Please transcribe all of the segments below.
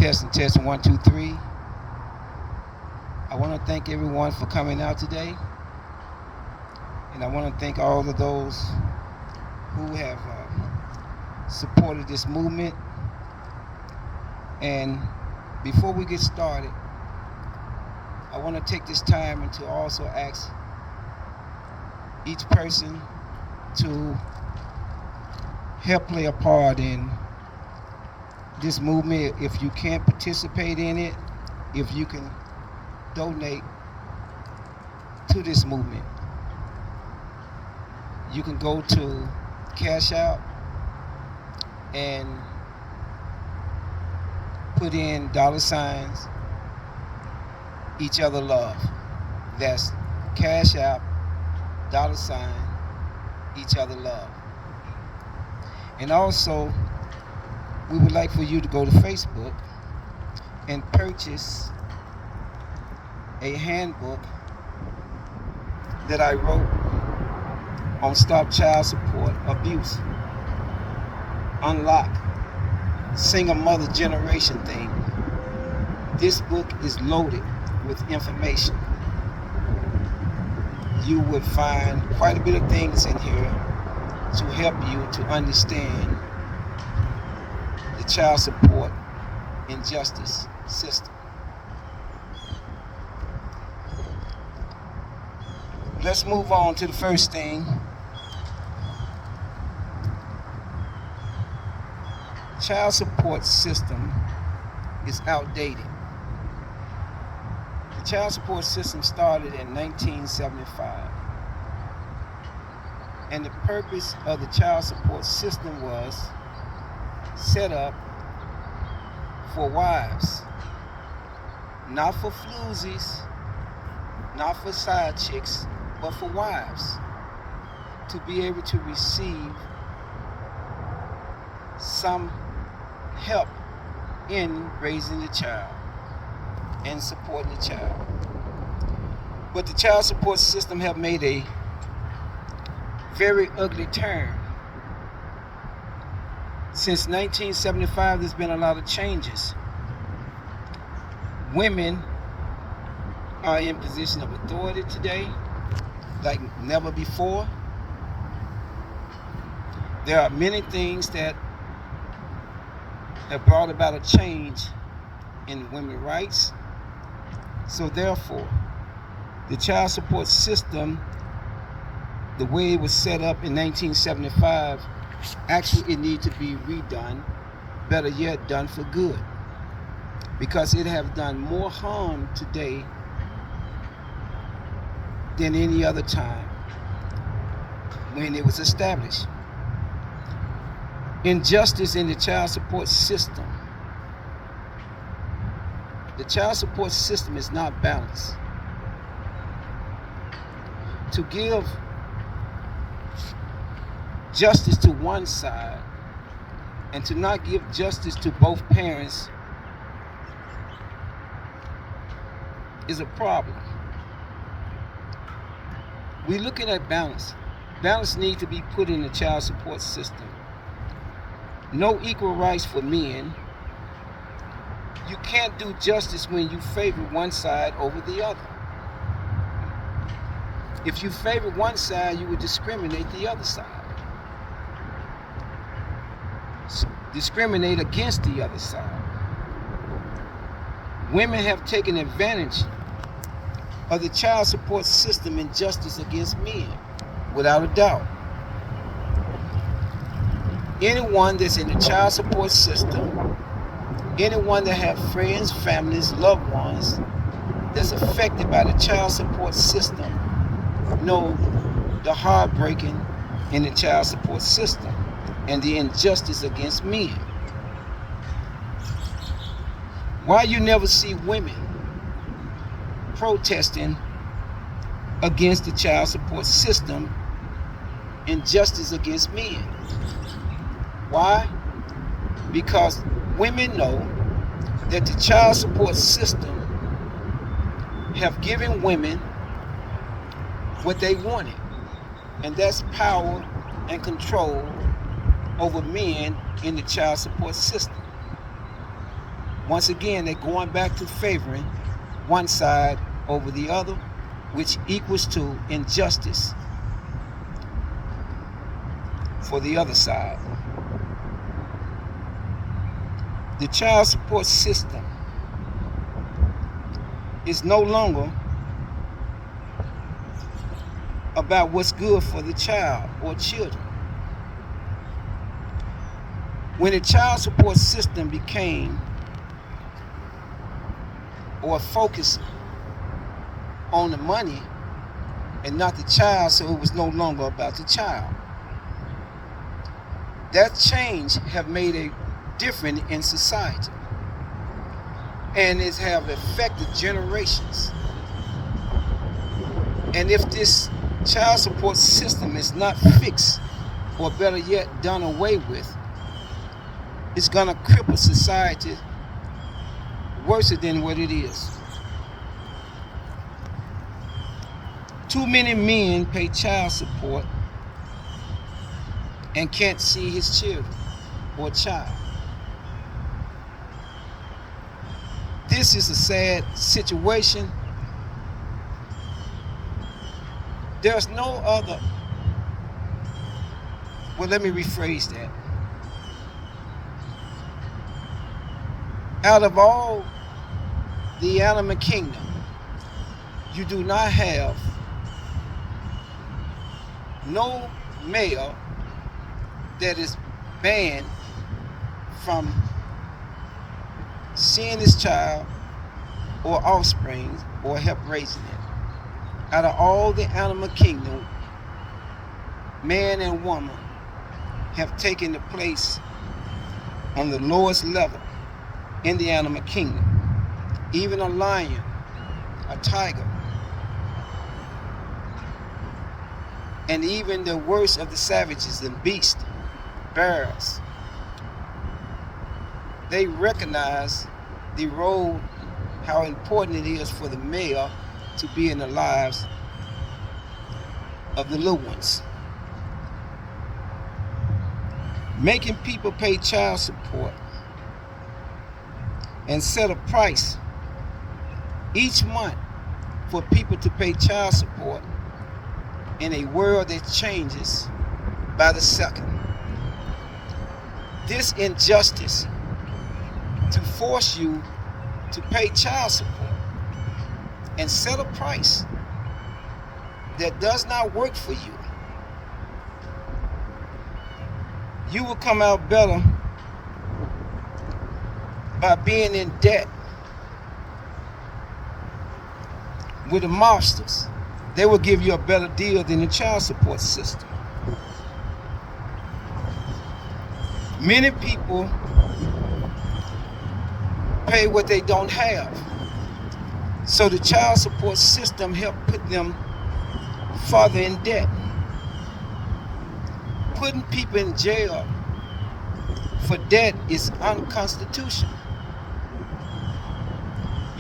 Testing 1, 2, 3. I want to thank everyone for coming out today, and I want to thank all of those who have supported this movement. And before we get started, I want to take this time and to also ask each person to help play a part in this movement. If you can't participate in it, if you can donate to this movement, you can go to Cash Out and put in $ each other love. That's Cash Out $ each other love. And also, we would like for you to go to Facebook and purchase a handbook that I wrote on Stop Child Support Abuse, Unlock Single Mother Generation Thing. This book is loaded with information. You would find quite a bit of things in here to help you to understand the child support injustice system. Let's move on to the first thing. Child support system is outdated. The child support system started in 1975. And the purpose of the child support system was set up for wives, not for floozies, not for side chicks, but for wives to be able to receive some help in raising the child and supporting the child. But the child support system have made a very ugly turn. Since 1975, there's been a lot of changes. Women are in position of authority today like never before. There are many things that have brought about a change in women's rights. So therefore, the child support system, the way it was set up in 1975, actually it needs to be redone, better yet done for good, because it has done more harm today than any other time when it was established. Injustice in the child support system. The child support system is not balanced. To give justice to one side and to not give justice to both parents is a problem. We're looking at balance. Balance needs to be put in the child support system. No equal rights for men. You can't do justice when you favor one side over the other. If you favor one side, you would discriminate the other side. Discriminate against the other side. Women have taken advantage of the child support system and justice against men, without a doubt. Anyone that's in the child support system, anyone that have friends, families, loved ones that's affected by the child support system know the heartbreaking in the child support system and the injustice against men. Why you never see women protesting against the child support system, injustice against men? Why? Because women know that the child support system have given women what they wanted, and that's power and control over men in the child support system. Once again, they're going back to favoring one side over the other, which equals to injustice for the other side. The child support system is no longer about what's good for the child or children. When the child support system became or focused on the money and not the child, so it was no longer about the child. That change have made a difference in society, and it have affected generations. And if this child support system is not fixed, or better yet, done away with, it's gonna cripple society worse than what it is. Too many men pay child support and can't see his children or child. This is a sad situation. There's no other, well, let me rephrase that. Out of all the animal kingdom, you do not have no male that is banned from seeing his child or offspring or help raising it. Out of all the animal kingdom, man and woman have taken the place on the lowest level in the animal kingdom. Even a lion, a tiger, and even the worst of the savages and beasts, bears, they recognize the role, how important it is for the male to be in the lives of the little ones. Making people pay child support and set a price each month for people to pay child support in a world that changes by the second. This injustice to force you to pay child support and set a price that does not work for you, you will come out better by being in debt with the mobsters. They will give you a better deal than the child support system. Many people pay what they don't have. So the child support system helped put them further in debt. Putting people in jail for debt is unconstitutional.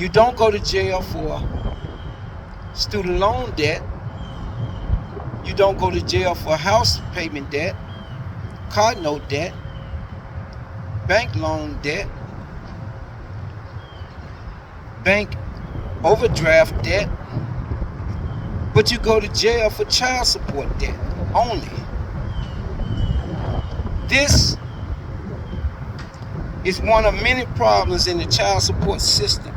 You don't go to jail for student loan debt. You don't go to jail for house payment debt, car note debt, bank loan debt, bank overdraft debt, but you go to jail for child support debt only. This is one of many problems in the child support system.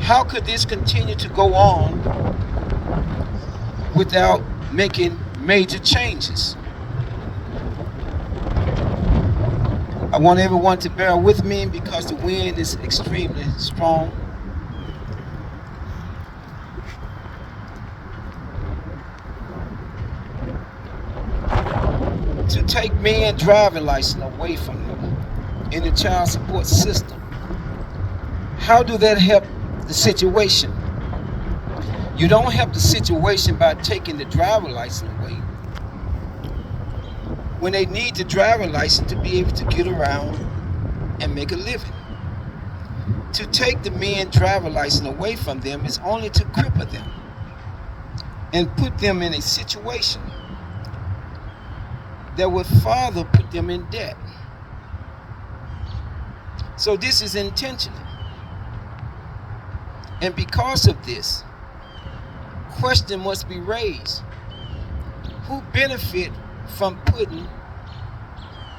How could this continue to go on without making major changes? I want everyone to bear with me because the wind is extremely strong. To take men driving license away from them in the child support system, how do that help the situation? You don't help the situation by taking the driver license away when they need the driver license to be able to get around and make a living. To take the men driver license away from them is only to cripple them and put them in a situation that would further put them in debt. So this is intentional. And because of this, question must be raised. Who benefit from putting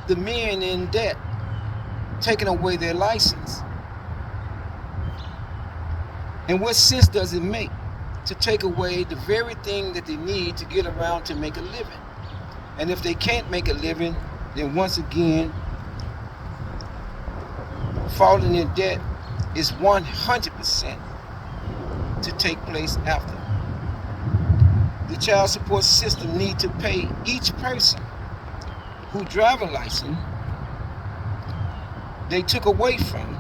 the men in debt, taking away their license? And what sense does it make to take away the very thing that they need to get around to make a living? And if they can't make a living, then once again, falling in debt is 100% to take place after. The child support system needs to pay each person who driver license they took away from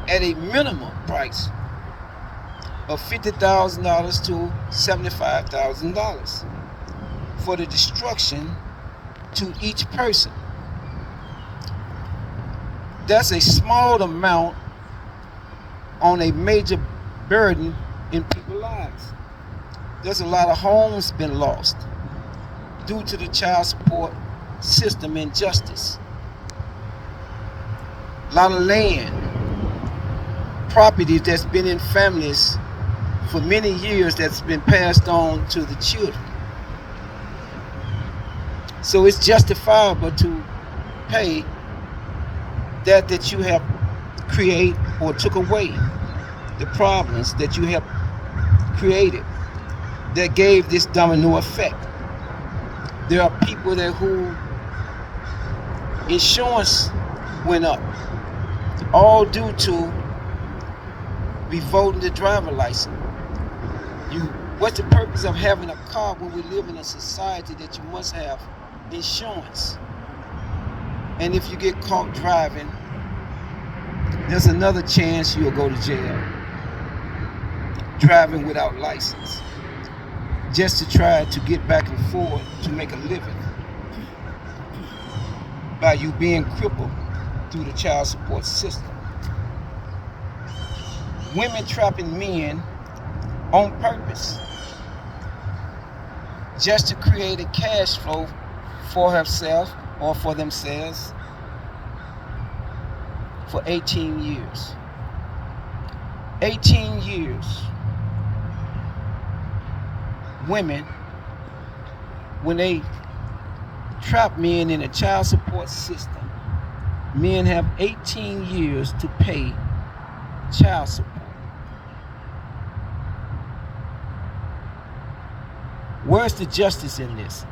at a minimum price of $50,000 to $75,000 for the destruction to each person. That's a small amount on a major burden in people's lives. There's a lot of homes been lost due to the child support system injustice. A lot of land, property that's been in families for many years that's been passed on to the children. So it's justifiable to pay that you have created or took away, the problems that you have created that gave this domino effect. There are people that who insurance went up, all due to revoking the driver license. What's the purpose of having a car when we live in a society that you must have insurance? And if you get caught driving, there's another chance you'll go to jail. Driving without license, just to try to get back and forth to make a living by you being crippled through the child support system. Women trapping men on purpose just to create a cash flow for herself or for themselves for 18 years. 18 years. Women, when they trap men in a child support system, men have 18 years to pay child support. Where's the justice in this?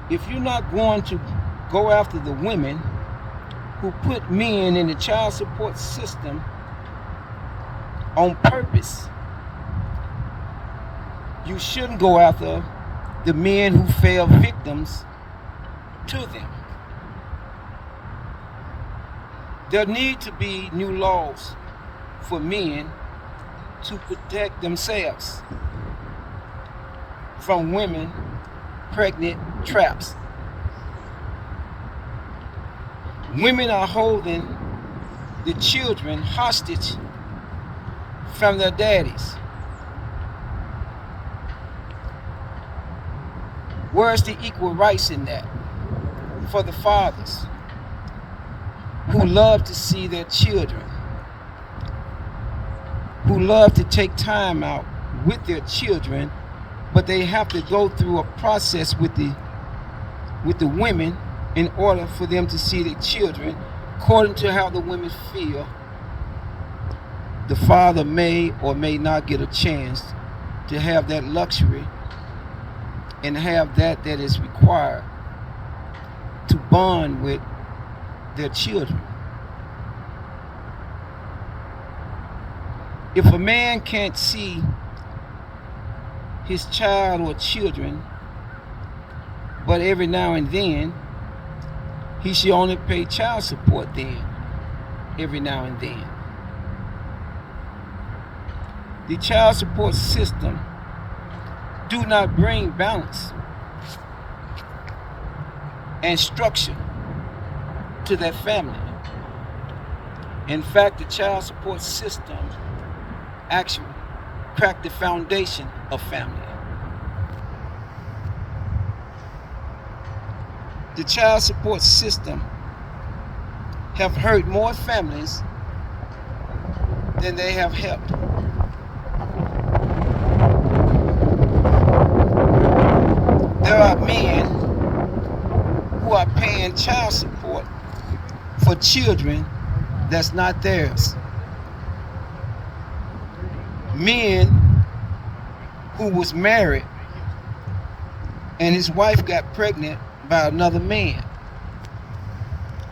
If you're not going to go after the women who put men in the child support system on purpose, you shouldn't go after the men who fell victims to them. There need to be new laws for men to protect themselves from women pregnant traps. Women are holding the children hostage from their daddies. Where's the equal rights in that for the fathers who love to see their children, who love to take time out with their children, but they have to go through a process with the women in order for them to see their children according to how the women feel? The father may or may not get a chance to have that luxury and have that is required to bond with their children. If a man can't see his child or children, but every now and then, he should only pay child support then, every now and then. The child support system do not bring balance and structure to that family. In fact, the child support system actually crack the foundation of family. The child support system have hurt more families than they have helped. There are men who are paying child support for children that's not theirs. Men who was married and his wife got pregnant by another man,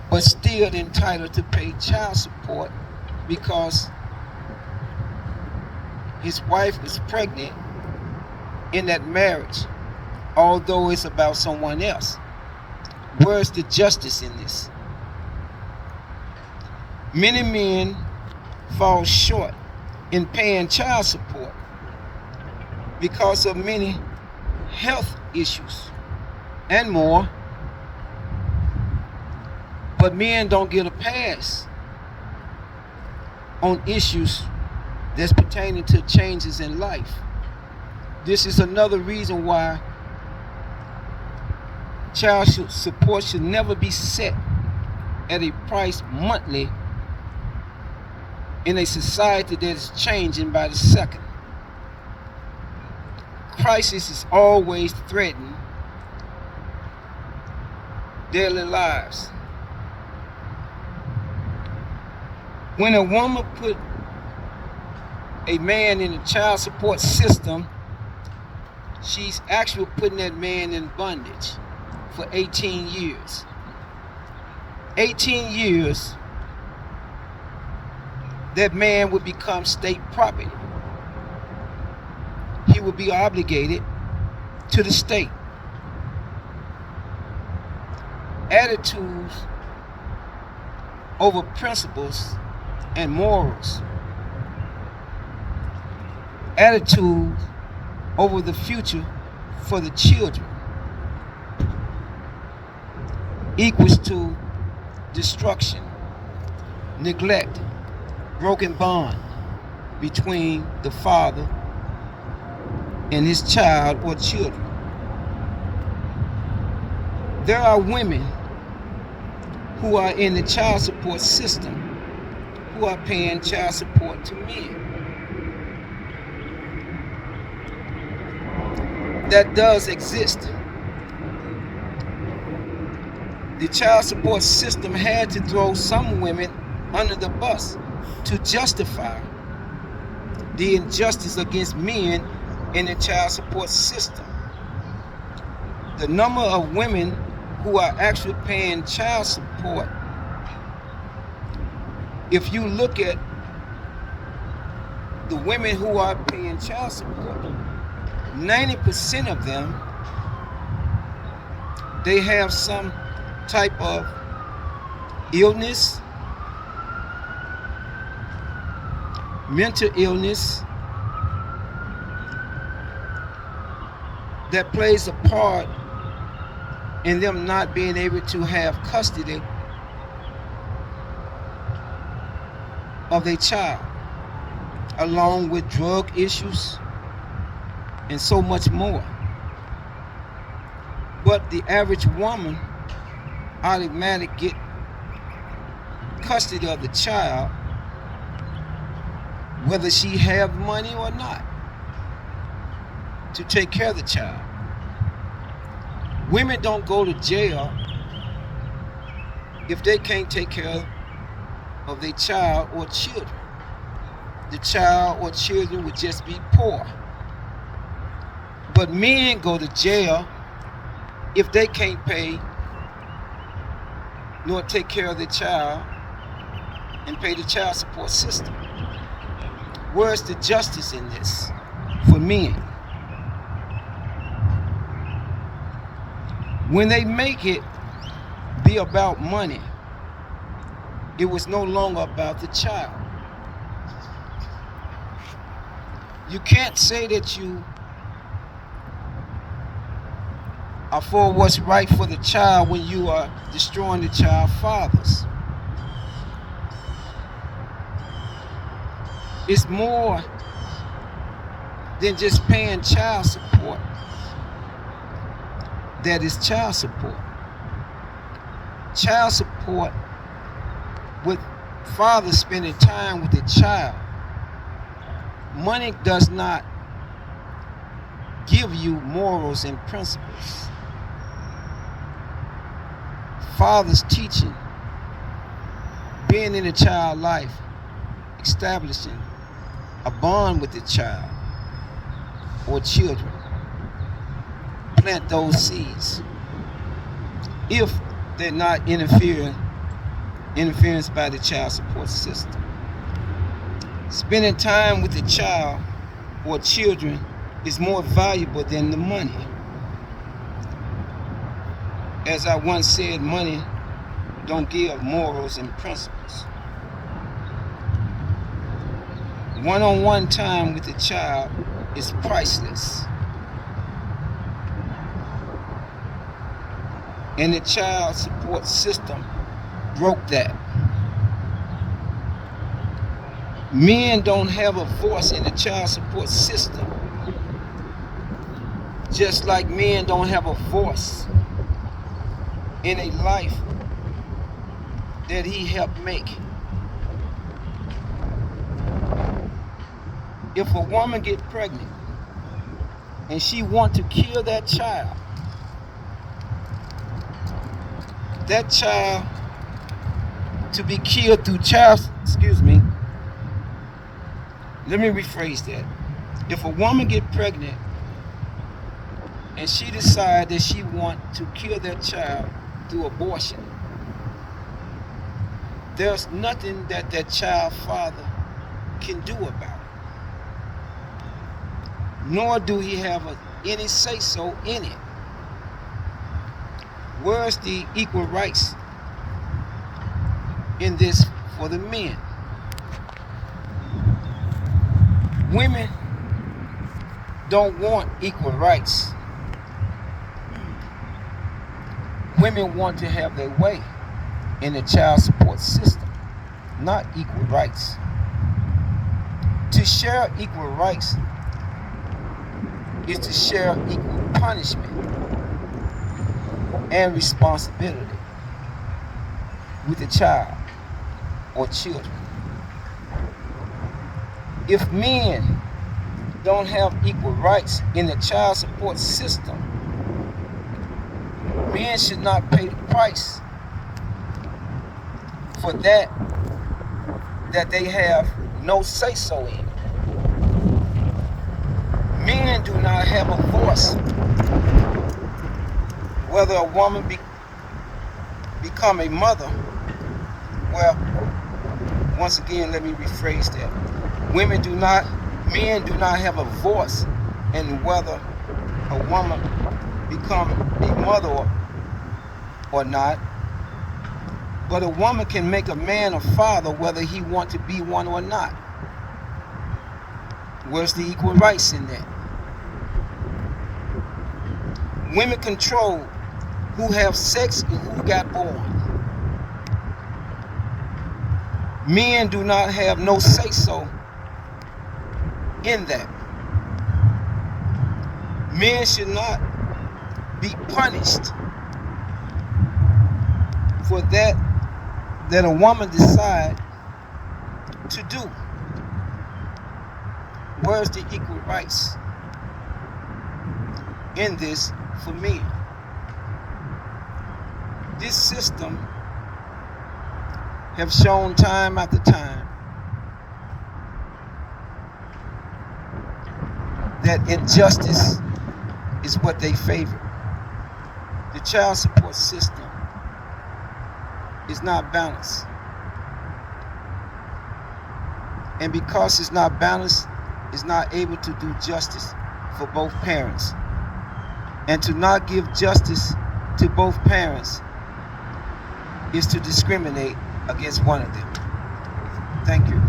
but still entitled to pay child support because his wife is pregnant in that marriage, although it's about someone else. Where's the justice in this? Many men fall short in paying child support because of many health issues and more, but men don't get a pass on issues that's pertaining to changes in life. This is another reason why child support should never be set at a price monthly in a society that is changing by the second. Crisis is always threatening daily lives. When a woman put a man in the child support system, she's actually putting that man in bondage for 18 years. 18 years, that man would become state property. He would be obligated to the state. Attitudes over principles and morals. Attitude over the future for the children equals to destruction, neglect, broken bond between the father and his child or children. There are women who are in the child support system who are paying child support to men. That does exist. The child support system had to throw some women under the bus to justify the injustice against men in the child support system. The number of women who are actually paying child support, if you look at the women who are paying child support, 90% of them, they have some type of illness, mental illness that plays a part in them not being able to have custody of their child, along with drug issues and so much more. But the average woman automatically get custody of the child whether she have money or not to take care of the child. Women don't go to jail if they can't take care of their child or children. The child or children would just be poor. But men go to jail if they can't pay nor take care of their child and pay the child support system. Where's the justice in this for men? When they make it be about money, it was no longer about the child. You can't say that you are for what's right for the child when you are destroying the child's fathers. It's more than just paying child support. That is child support. child support with fathers spending time with the child. Money does not give you morals and principles. Fathers teaching, being in a child's life, establishing a bond with the child or children, plant those seeds. If they're not interference by the child support system. Spending time with the child or children is more valuable than the money. As I once said, money don't give morals and principles. One-on-one time with the child is priceless. And the child support system broke that. Men don't have a voice in the child support system, just like men don't have a voice in a life that he helped make. If a woman get pregnant and she want to kill that child to be killed through let me rephrase that. If a woman get pregnant and she decide that she want to kill that child through abortion, there's nothing that child father can do about it. Nor do he have any say-so in it. Where's the equal rights in this for the men? Women don't want equal rights. Women want to have their way in the child support system, not equal rights. To share equal rights is to share equal punishment and responsibility with the child or children. If men don't have equal rights in the child support system, men should not pay the price for that they have no say-so in. Men do not have a voice whether a woman become a mother. Well, once again, let me rephrase that. Men do not have a voice in whether a woman become a mother or not. But a woman can make a man a father whether he want to be one or not. Where's the equal rights in that? Women control who have sex and who got born. Men do not have no say-so in that. Men should not be punished for that a woman decide to do. Where's the equal rights in this for men? This system have shown time after time that injustice is what they favor. The child support system is not balanced. And because it's not balanced, it's not able to do justice for both parents. And to not give justice to both parents is to discriminate against one of them. Thank you.